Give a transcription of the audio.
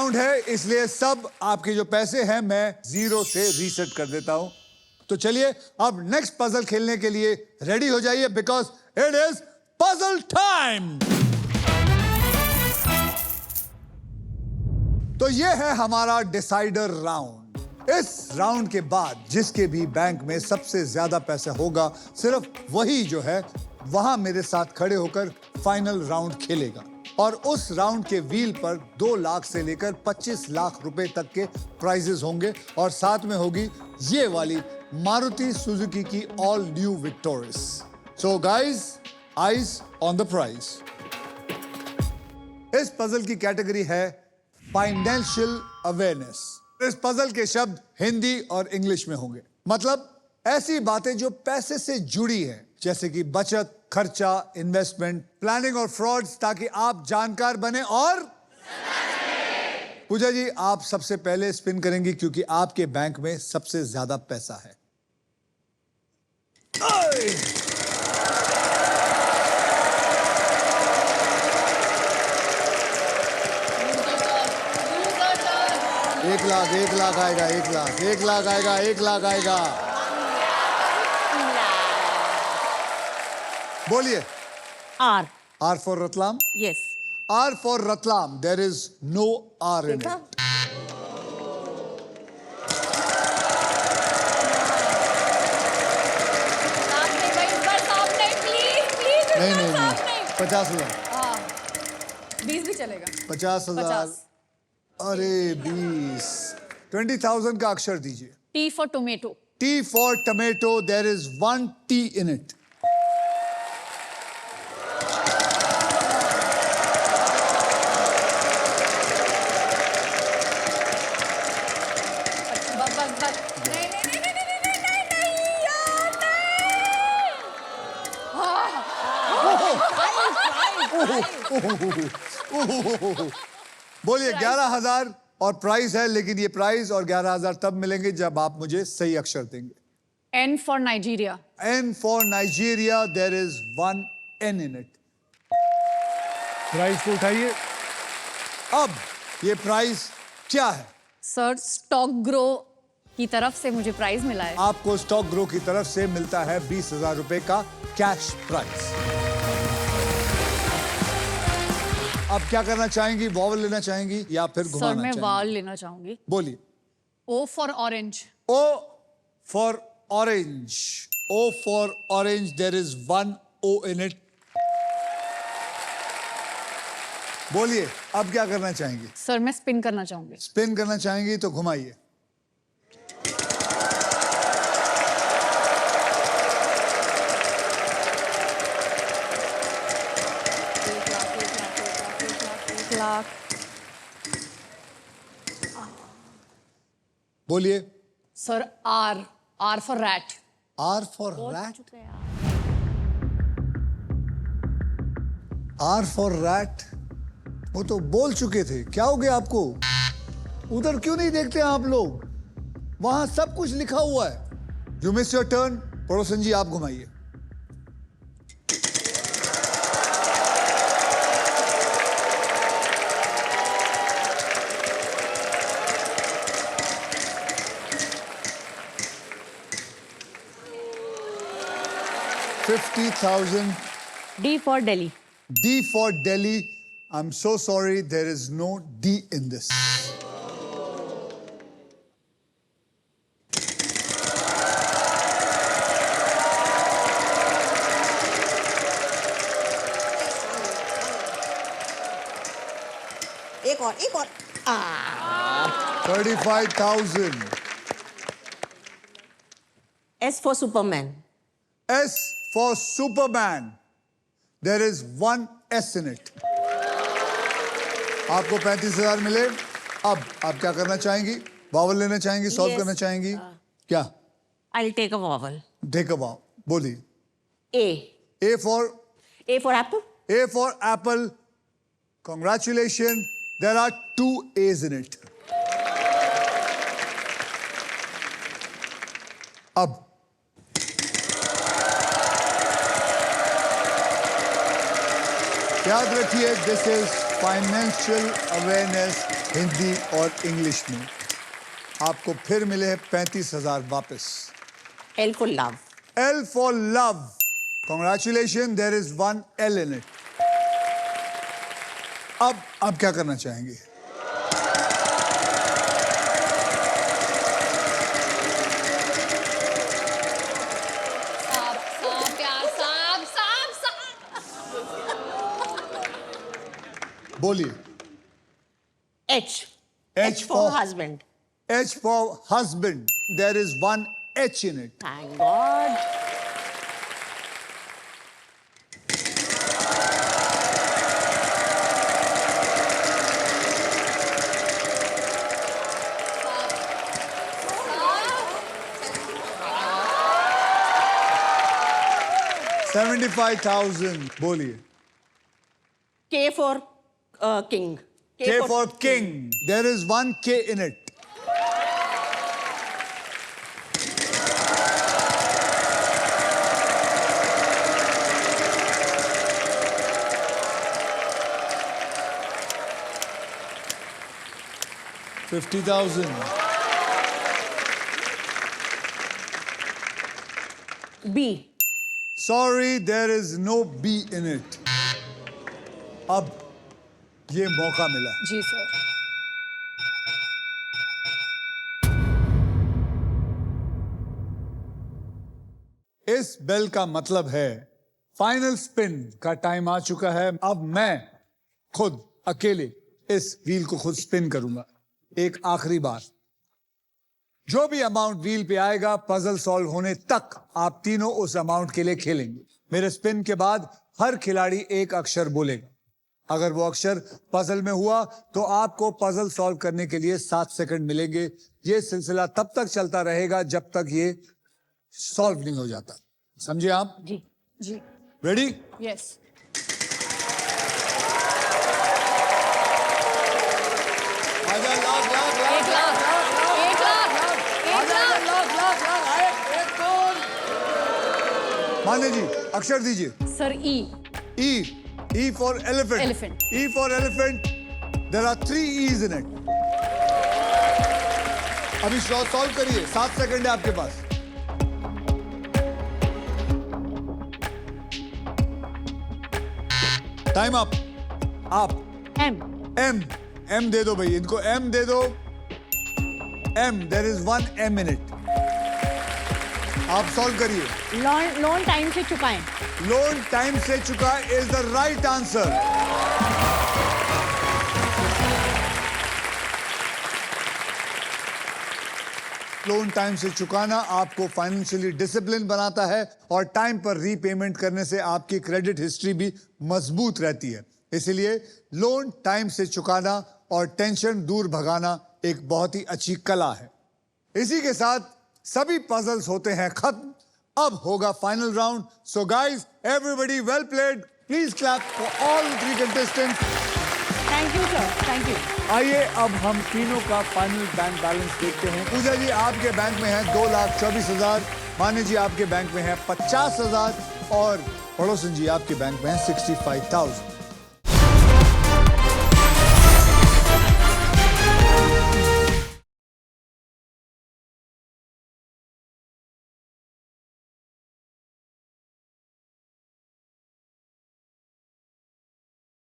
Round है, इसलिए सब आपके जो पैसे हैं मैं 0 से रीसेट कर देता हूं। तो चलिए अब नेक्स्ट पजल खेलने के लिए रेडी हो जाइए, because it is puzzle time. तो ये है हमारा डिसाइडर राउंड। इस राउंड के बाद जिसके भी बैंक में सबसे ज्यादा पैसा होगा, सिर्फ वही जो है वहां मेरे साथ खड़े होकर फाइनल राउंड खेलेगा। और उस राउंड के व्हील पर 2 लाख से लेकर 25 लाख रुपए तक के प्राइजेस होंगे और साथ में होगी ये वाली मारुति सुजुकी की all new Victoris. So guys, eyes on the prize. इस पजल की कैटेगरी है फाइनेंशियल अवेयरनेस। इस पजल के शब्द हिंदी और इंग्लिश में होंगे। मतलब ऐसी बातें जो पैसे से जुड़ी हैं, जैसे कि बचत, खर्चा, इन्वेस्टमेंट, प्लानिंग और फ्रॉड्स, ताकि आप जानकार बने और पूजा जी आप सबसे पहले स्पिन करेंगी क्योंकि आपके बैंक में सबसे ज्यादा पैसा है। एक लाख आएगा, 1 लाख आएगा, 1 लाख आएगा। बोलिए। R. R for Ratlam? Yes. R for Ratlam. There is no R in it. नहीं 50,000। 20 भी चलेगा। 50,000। अरे 20। 20,000 का अक्षर दीजिए। T for tomato. T for tomato. There is 1 T in it. बोलिए 11,000 और प्राइस है, लेकिन ये प्राइस और 11,000 तब मिलेंगे जब आप मुझे सही अक्षर देंगे। N for Nigeria. N for Nigeria. There is 1 N in it. Price को उठाइए। अब ये प्राइस क्या है? सर स्टॉक ग्रो की तरफ से मुझे प्राइज मिला है। आपको स्टॉक ग्रो की तरफ से मिलता है 20,000 रुपए का कैश प्राइस। अब क्या करना चाहेंगी? वॉवल लेना चाहेंगी या फिर घुमाना सर मैं चाहेंगी? वॉवल लेना चाहूंगी। बोलिए। O for orange. O for orange. O for orange. There is 1 O in it. बोलिए अब क्या करना चाहेंगी? सर मैं स्पिन करना चाहूंगी। स्पिन करना चाहेंगी तो घुमाइए। बोलिए। Sir R for rat. R for rat. R for rat. वो तो बोल चुके थे। क्या हो गया आपको? उधर क्यों नहीं देखते आप लोग? वहां सब कुछ लिखा हुआ है। You miss your turn. पड़ोसन जी आप घुमाइए। $50,000. D for Delhi. D for Delhi. I'm so sorry, there is no D in this. एक और 35,000. S for Superman. S for Superman. There is 1 S in it. आपको 35,000 मिले। अब आप क्या करना चाहेंगी? वावल लेना चाहेंगी? Solve Yes. करना चाहेंगी? क्या? I'll take a vowel. Take a vow. बोलिए। A. A for Apple. A for apple. Congratulations. There are 2 A's in it. अब याद रखिए, this is financial awareness Hindi और इंग्लिश में। आपको फिर मिले हैं 35,000 वापस। L for love. L for love. Congratulations, there is one L in it. अब आप क्या करना चाहेंगे? सांप यार, सांप सांप सांप। बोलिए। H. H for for- husband. H for husband. There is one H in it. Thank God. सांप। 75,000. बोलिए। K for king. K for king. There is one K in it. $50,000. B. Sorry, there is no B in it. अब ये मौका मिला। जी sir. इस bell का मतलब है फाइनल स्पिन का टाइम आ चुका है। अब मैं खुद अकेले इस व्हील को खुद स्पिन करूंगा एक आखिरी बार। जो भी अमाउंट व्हील पे आएगा पजल सॉल्व होने तक आप तीनों उस अमाउंट के लिए खेलेंगे। मेरे स्पिन के बाद हर खिलाड़ी एक अक्षर बोलेगा। अगर वो अक्षर पजल में हुआ तो आपको पजल सॉल्व करने के लिए 7 सेकंड मिलेंगे। ये सिलसिला तब तक चलता रहेगा जब तक ये सॉल्व नहीं हो जाता। समझे आप? जी। जी। रेडी? यस। आजा, लाख, लाख, लाख, 1 लाख, 1 लाख, 1 लाख। माने जी अक्षर दीजिए। Sir E. E. E for elephant. Elephant. E for elephant. There are 3 E's in it. अभी सॉल्व करिए। 7 सेकंड है आपके पास। Time up. आप M. M. M दे दो भाई, इनको M दे दो। M. There is one M in it. आप सॉल्व करिए। लोन टाइम से चुकाएं। लोन टाइम से चुका is the right answer. Loan time से चुकाना आपको फाइनेंशियली डिसिप्लिन बनाता है और टाइम पर रीपेमेंट करने से आपकी क्रेडिट हिस्ट्री भी मजबूत रहती है। इसलिए लोन टाइम से चुकाना और टेंशन दूर भगाना एक बहुत ही अच्छी कला है। इसी के साथ सभी पजल्स होते हैं खत्म। अब होगा final round. So guys, everybody well played. Please clap for all 3 contestants. Thank you sir, thank you. आइए अब हम तीनों का फाइनल बैंक बैलेंस देखते हैं। पूजा जी आपके बैंक में है 2,24,000। माने जी आपके बैंक में है 50,000 और पड़ोसन जी आपके बैंक में है 65,000।